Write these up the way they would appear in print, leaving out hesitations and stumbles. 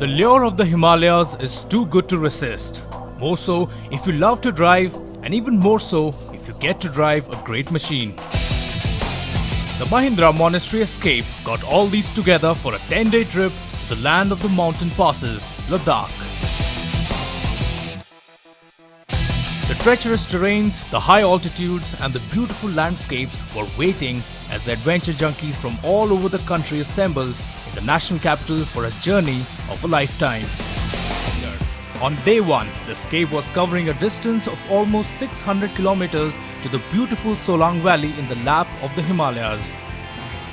The lure of the Himalayas is too good to resist. More so if you love to drive, and even more so if you get to drive a great machine. The Mahindra Monastery Escape got all these together for a 10-day trip to the land of the mountain passes, Ladakh. The treacherous terrains, the high altitudes and the beautiful landscapes were waiting as the adventure junkies from all over the country assembled in the national capital for a journey of a lifetime. On day 1, the escape was covering a distance of almost 600 kilometers to the beautiful Solang Valley in the lap of the Himalayas.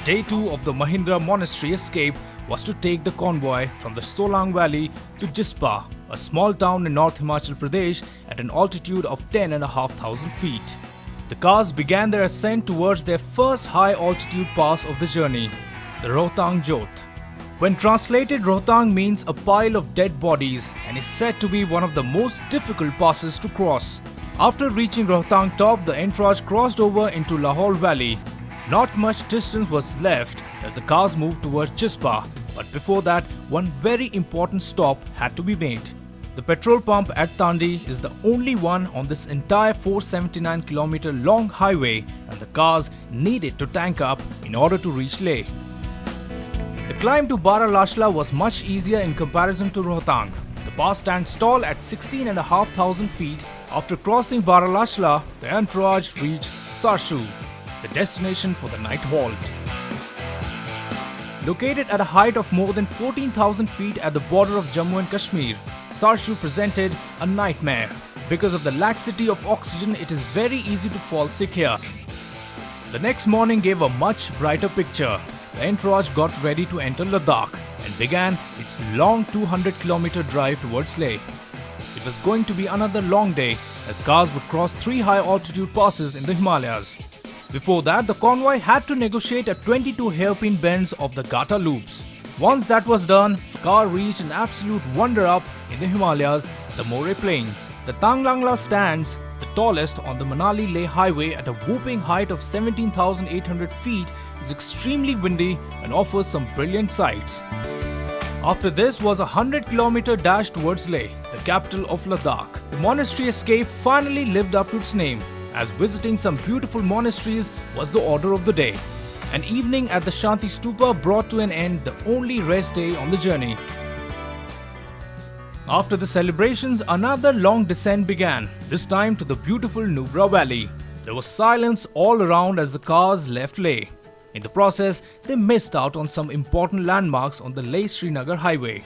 Day 2 of the Mahindra Monastery Escape was to take the convoy from the Solang Valley to Jispa, a small town in North Himachal Pradesh at an altitude of 10,500 feet. The cars began their ascent towards their first high altitude pass of the journey, the Rohtang Jot. When translated, Rohtang means a pile of dead bodies and is said to be one of the most difficult passes to cross. After reaching Rohtang top, the entourage crossed over into Lahore Valley. Not much distance was left as the cars moved towards Jispa, but before that, one very important stop had to be made. The petrol pump at Tandi is the only one on this entire 479 km long highway, and the cars needed to tank up in order to reach Leh. The climb to Baralashla was much easier in comparison to Rohtang. The pass stands tall at 16,500 feet. After crossing Baralashla, the entourage reached Sarshu, the destination for the night halt. Located at a height of more than 14,000 feet at the border of Jammu and Kashmir, Sarshu presented a nightmare. Because of the laxity of oxygen, it is very easy to fall sick here. The next morning gave a much brighter picture. The entourage got ready to enter Ladakh and began its long 200 km drive towards Leh. It was going to be another long day as cars would cross 3 high altitude passes in the Himalayas. Before that, the convoy had to negotiate at 22 hairpin bends of the Gata loops. Once that was done, the car reached an absolute wonder-up in the Himalayas, the Moreh Plains. The Tanglangla stands the tallest on the Manali-Leh highway at a whooping height of 17,800 feet, is extremely windy and offers some brilliant sights. After this was a 100 km dash towards Leh, the capital of Ladakh. The monastery escape finally lived up to its name, as visiting some beautiful monasteries was the order of the day. An evening at the Shanti Stupa brought to an end the only rest day on the journey. After the celebrations, another long descent began, this time to the beautiful Nubra Valley. There was silence all around as the cars left Leh. In the process, they missed out on some important landmarks on the Leh-Srinagar highway.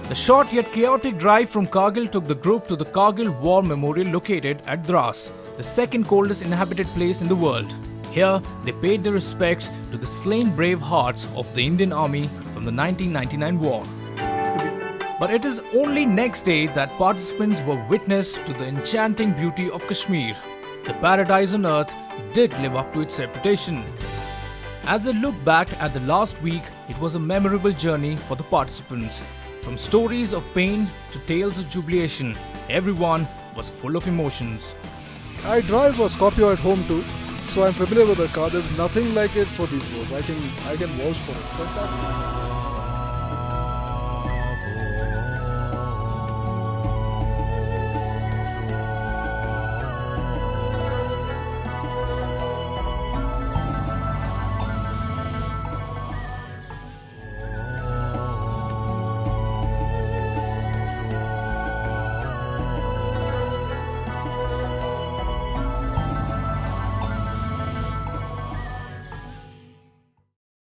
The short yet chaotic drive from Kargil took the group to the Kargil War Memorial located at Dras, the second coldest inhabited place in the world. Here, they paid their respects to the slain brave hearts of the Indian Army from the 1999 war. But it is only next day that participants were witness to the enchanting beauty of Kashmir. The paradise on earth did live up to its reputation. As they look back at the last week, it was a memorable journey for the participants. From stories of pain to tales of jubilation, everyone was full of emotions. I drive a Scorpio at home too, so I'm familiar with the car. There's nothing like it for these roads. I can vouch for it. Fantastic.